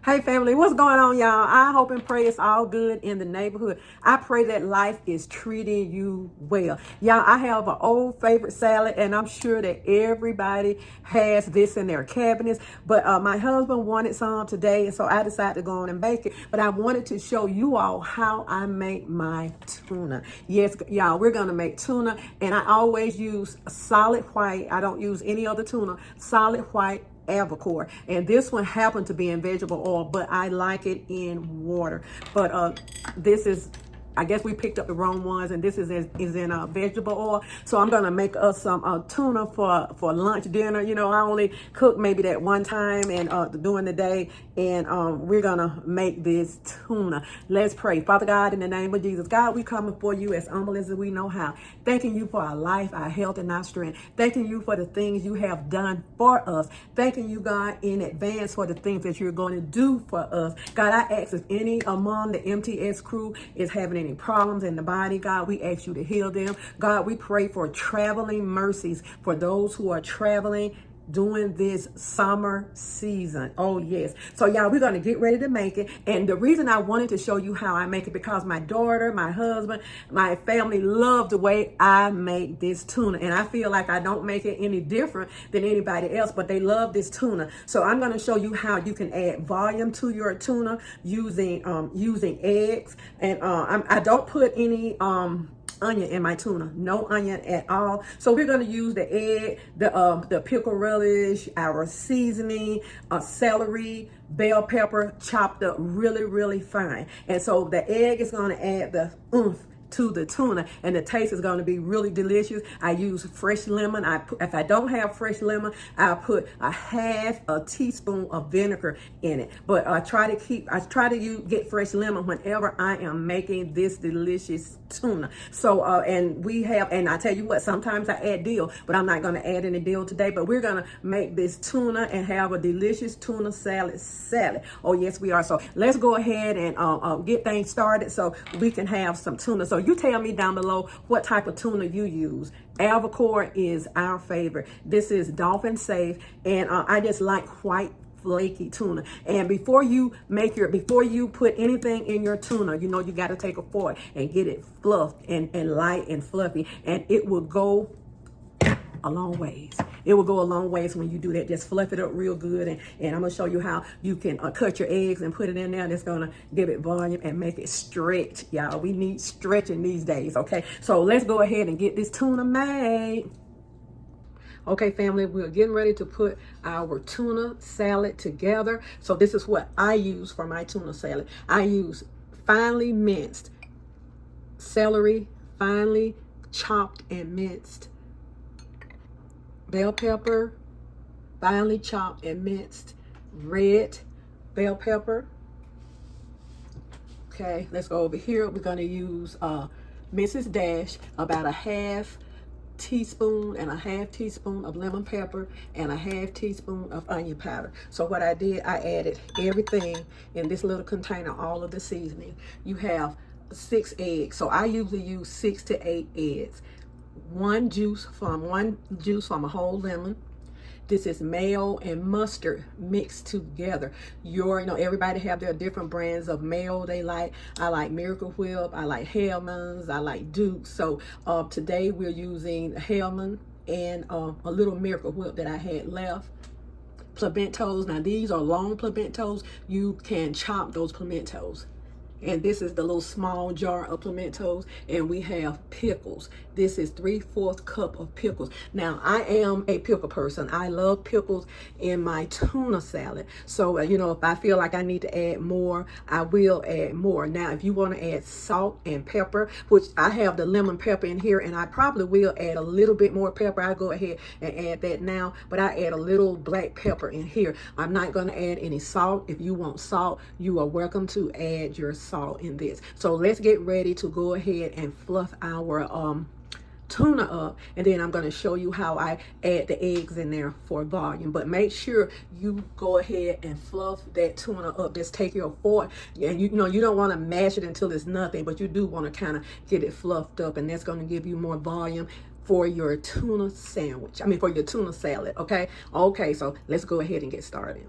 Hey family, what's going on, y'all? I hope and pray it's all good in the neighborhood. I pray that life is treating you well. Y'all, I have an old favorite salad, and I'm sure that everybody has this in their cabinets. But my husband wanted some today, and so I decided to go on and bake it. But I wanted to show you all how I make my tuna. Yes, y'all, we're gonna make tuna, and I always use solid white. I don't use any other tuna. Solid white albacore, and this one happened to be in vegetable oil, but I like it in water. But this is, I guess we picked up the wrong ones, and this is in vegetable oil. So I'm gonna make us some tuna for lunch, dinner. You know, I only cook maybe that one time and during the day, and we're gonna make this tuna. Let's pray. Father God, in the name of Jesus, God, we come before you as humble as we know how, thanking you for our life, our health, and our strength. Thanking you for the things you have done for us. Thanking you, God, in advance for the things that you're going to do for us. God, I ask if any among the MTS crew is having any problems in the body, God, we ask you to heal them. God, we pray for traveling mercies for those who are traveling during this summer season. Oh yes. So y'all, we're going to get ready to make it. And the reason I wanted to show you how I make it, because my daughter, my husband, my family love the way I make this tuna. And I feel like I don't make it any different than anybody else, but they love this tuna. So I'm going to show you how you can add volume to your tuna using eggs. And I don't put any onion in my tuna, no onion at all. So we're going to use the egg, the pickle relish, our seasoning, celery, bell pepper chopped up really fine. And so the egg is going to add the oomph to the tuna, and the taste is going to be really delicious. I use fresh lemon. If I don't have fresh lemon, I'll put a half a teaspoon of vinegar in it. But I try to get fresh lemon whenever I am making this delicious tuna. So and I tell you what, sometimes I add dill, but I'm not going to add any dill today. But we're going to make this tuna and have a delicious tuna salad. Oh yes, we are. So let's go ahead and get things started so we can have some tuna. So you tell me down below what type of tuna you use. Albacore is our favorite. This is dolphin safe, and I just like white flaky tuna. And before you put anything in your tuna, you know you got to take a fork and get it fluffed and light and fluffy, and it will go a long ways. It will go a long ways when you do that. Just fluff it up real good, and I'm gonna show you how you can cut your eggs and put it in there, and it's gonna give it volume and make it stretch. Y'all, we need stretching these days. Okay, so let's go ahead and get this tuna made. Okay, family, we're getting ready to put our tuna salad together. So this is what I use for my tuna salad. I use finely minced celery, finely chopped and minced bell pepper, finely chopped and minced red bell pepper. Okay, let's go over here. We're going to use Mrs. Dash, about a half teaspoon of lemon pepper and a half teaspoon of onion powder. So what I did, I added everything in this little container, all of the seasoning. You have 6 eggs, so I usually use 6 to 8 eggs. One juice from a whole lemon. This is mayo and mustard mixed together. Everybody have their different brands of mayo they like. I like Miracle Whip, I like Hellman's, I like Duke. So today we're using Hellman and a little Miracle Whip that I had left. Pimientos. Now these are long pimientos. You can chop those pimientos. And this is the little small jar of pimientos, and we have pickles. This is 3/4 cup of pickles. Now, I am a pickle person. I love pickles in my tuna salad. So, if I feel like I need to add more, I will add more. Now, if you want to add salt and pepper, which I have the lemon pepper in here, and I probably will add a little bit more pepper. I'll go ahead and add that now, but I add a little black pepper in here. I'm not going to add any salt. If you want salt, you are welcome to add your salt in this. So let's get ready to go ahead and fluff our tuna up, and then I'm going to show you how I add the eggs in there for volume. But make sure you go ahead and fluff that tuna up. Just take your fork, and you don't want to mash it until it's nothing, but you do want to kind of get it fluffed up, and that's going to give you more volume for your tuna sandwich. For your tuna salad. Okay, so let's go ahead and get started.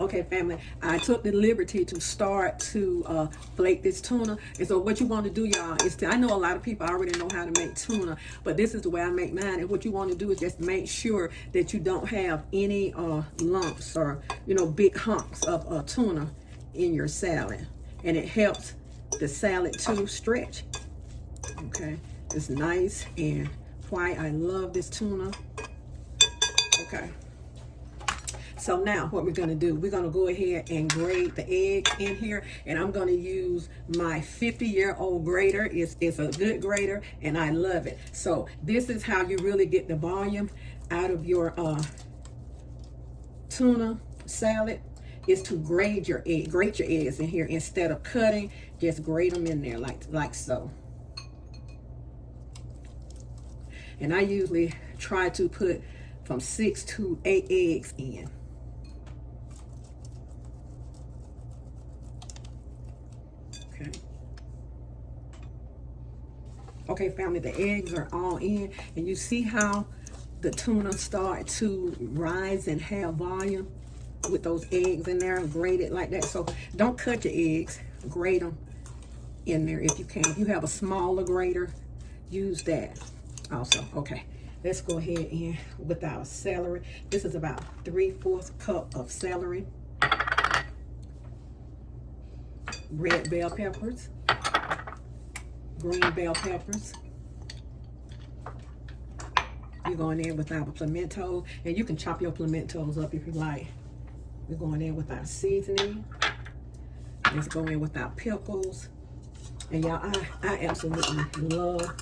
Okay, family, I took the liberty to start to flake this tuna. And so what you want to do, y'all, is I know a lot of people already know how to make tuna, but this is the way I make mine. And what you want to do is just make sure that you don't have any lumps or, you know, big hunks of tuna in your salad. And it helps the salad to stretch. Okay, it's nice and white. I love this tuna. Okay. So now what we're going to do, we're going to go ahead and grate the egg in here. And I'm going to use my 50-year-old grater. It's a good grater and I love it. So this is how you really get the volume out of your tuna salad, is to grate your eggs in here. Instead of cutting, just grate them in there like so. And I usually try to put from 6 to 8 eggs in. Okay, family, the eggs are all in, and you see how the tuna start to rise and have volume with those eggs in there, grated like that. So don't cut your eggs, grate them in there if you can. If you have a smaller grater, use that also. Okay, let's go ahead in with our celery. This is about 3/4 cup of celery. Red bell peppers, green bell peppers. You're going in with our pimiento, and you can chop your pimentos up if you like. We're going in with our seasoning. Let's go in with our pickles. And y'all, I absolutely love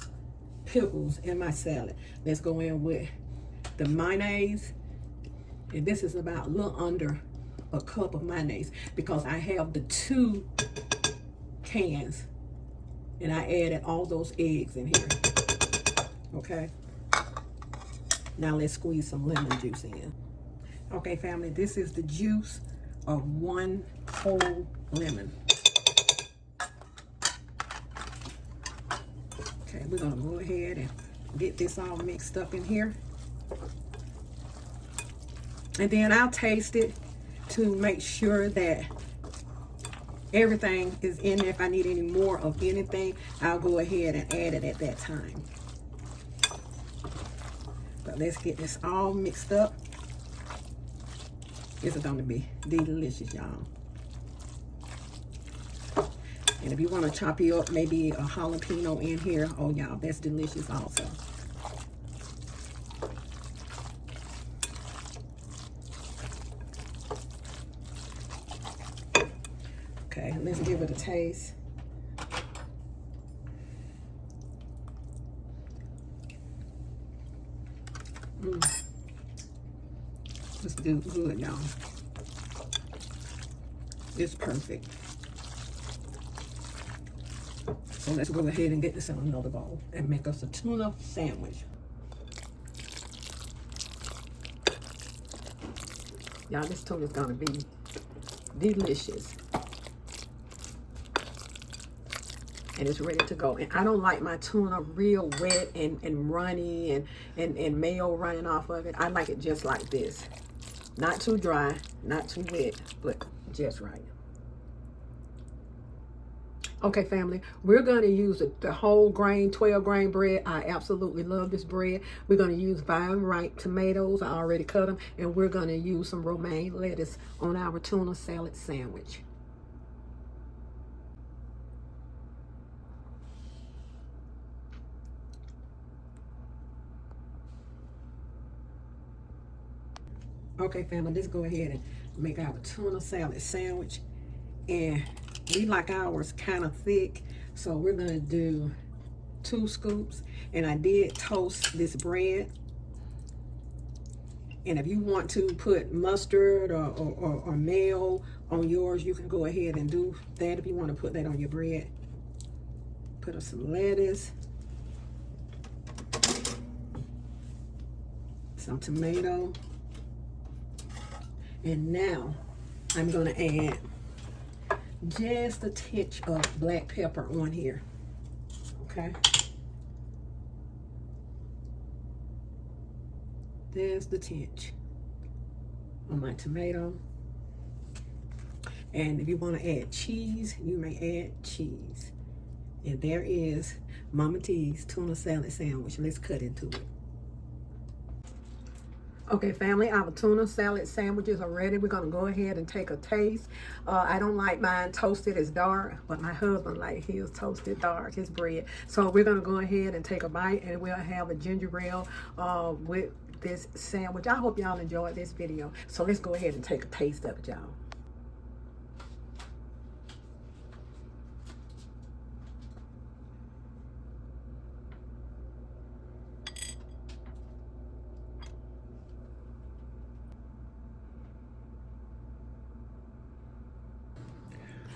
pickles in my salad. Let's go in with the mayonnaise. And this is about a little under a cup of mayonnaise because I have the 2 cans. And I added all those eggs in here. Okay. Now let's squeeze some lemon juice in. Okay, family, this is the juice of 1 whole lemon. Okay, we're gonna go ahead and get this all mixed up in here. And then I'll taste it to make sure that everything is in there. If I need any more of anything, I'll go ahead and add it at that time. But let's get this all mixed up. This is going to be delicious, y'all. And if you want to chop you up, maybe a jalapeno in here, oh y'all, that's delicious also. Okay, let's give it a taste. It's good, y'all. It's perfect. So let's go ahead and get this in another bowl and make us a tuna sandwich. Y'all, this tuna is gonna be delicious. And it's ready to go. And I don't like my tuna real wet and runny and mayo running off of it. I like it just like this. Not too dry, not too wet, but just right. Okay, family, we're going to use the whole grain, 12 grain bread. I absolutely love this bread. We're going to use vine ripe tomatoes. I already cut them. And we're going to use some romaine lettuce on our tuna salad sandwich. Okay, family, let's go ahead and make our tuna salad sandwich. And we like ours kind of thick, so we're going to do 2 scoops. And I did toast this bread. And if you want to put mustard or mayo on yours, you can go ahead and do that if you want to put that on your bread. Put some lettuce, some tomato. And now I'm going to add just a tinge of black pepper on here. Okay. There's the tinge on my tomato. And if you want to add cheese, you may add cheese. And there is Mama T's tuna salad sandwich. Let's cut into it. Okay, family, our tuna salad sandwiches are ready. We're going to go ahead and take a taste. I don't like mine toasted as dark, but my husband likes his toasted dark, his bread. So we're going to go ahead and take a bite, and we'll have a ginger ale with this sandwich. I hope y'all enjoyed this video. So let's go ahead and take a taste of it, y'all.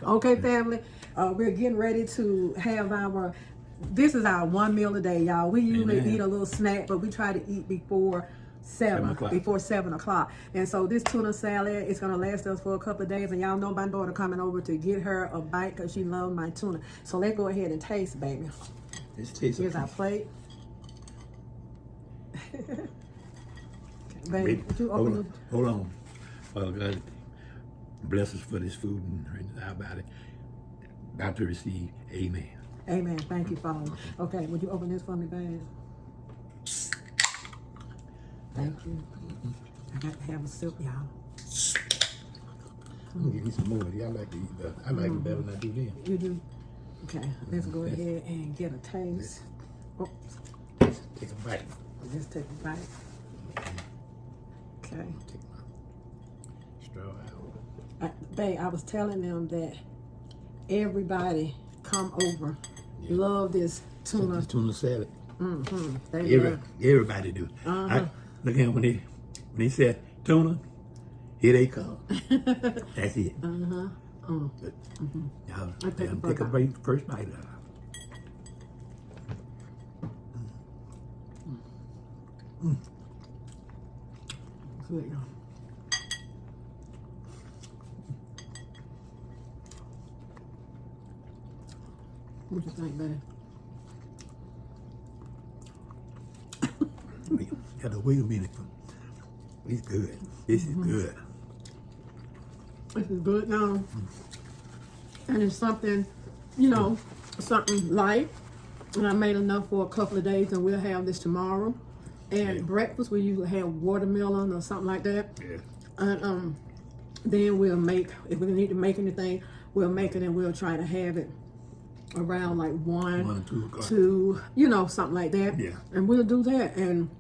Okay, family, we're getting ready to have this is our one meal a day, y'all. We usually eat a little snack, but we try to eat before 7 o'clock. And so this tuna salad is going to last us for a couple of days. And y'all know my daughter coming over to get her a bite because she loves my tuna. So let's go ahead and taste, baby. Let's taste. Here's our plate. Baby, would you open it? Hold on. Father God, bless us for this food and our body. About to receive. Amen. Amen. Thank you, Father. Okay, would you open this for me, babe? Thank you. I got to have a sip, y'all. I'm gonna give you some more. I like to eat better. I like it better than I do then. You do? Okay, let's go ahead and get a taste. Oh, take a bite. Just take a bite. Okay. Take my straw out. Babe, I was telling them that everybody come over. Love this tuna. Tuna salad. Everybody do. Look at him when he said tuna, here they come. That's it. Y'all take a bite, first bite out. Good, y'all. What you think, babe? Got to wait a minute. It's good. This is good. This is good now. And it's something, you know, something light. And I made enough for a couple of days, and we'll have this tomorrow. And breakfast, we usually have watermelon or something like that. Yeah. And then we'll make, if we need to make anything, we'll make it, and we'll try to have it around like 1 or 2 o'clock. 2, you know, something like that. Yeah. And we'll do that, and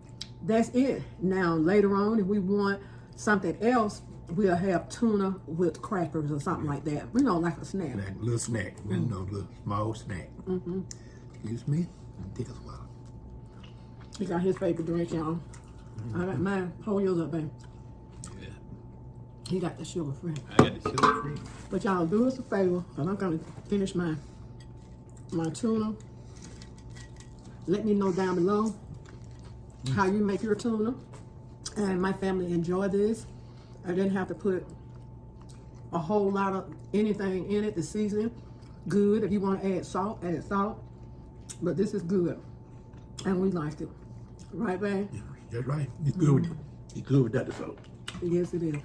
that's it. Now, later on, if we want something else, we'll have tuna with crackers or something like that. You know, like a snack. Like a little snack. You know, a little small snack. Excuse me. Take a swallow. He got his favorite drink, y'all. I got mine. Hold yours up, babe. Yeah. He got the sugar free. I got the sugar free. But y'all, do us a favor, because I'm going to finish my tuna. Let me know down below how you make your tuna. And my family enjoy this. I didn't have to put a whole lot of anything in it. The seasoning, good. If you want to add salt, add salt. But this is good. And we liked it. Right, babe? Yeah, that's right. It's good with it. It's good without the salt. Yes, it is.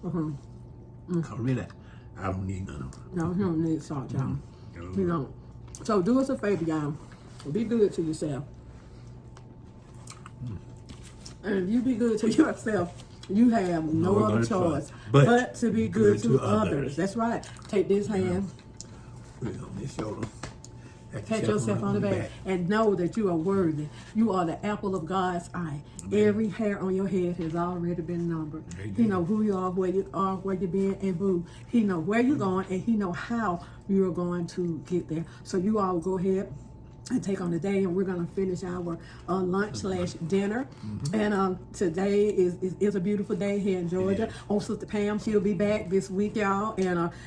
Really, I don't need none of it. No, he don't need salt, y'all. No. He don't. So do us a favor, y'all. Be good to yourself. And if you be good to yourself, you have no other choice but to be good to others. That's right. Take this hand. Put it on this shoulder. Pat yourself on the back and know that you are worthy. You are the apple of God's eye. Every hair on your head has already been numbered. He know who you are, where you've been, and boo. He know where you're going, and he know how you're going to get there. So you all go ahead and take on the day, and we're going to finish our lunch/dinner. And today is a beautiful day here in Georgia. Oh, Sister Pam, she'll be back this week, y'all,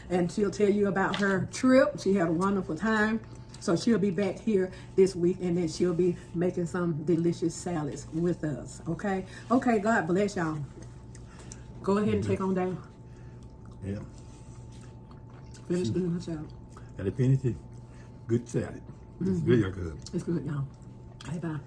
and she'll tell you about her trip. She had a wonderful time. So she'll be back here this week, and then she'll be making some delicious salads with us, okay? Okay, God bless y'all. Go ahead and take on down. Yeah. Finish eating the salad. Gotta finish it. Good salad. It's really good. It's good, y'all. Bye-bye.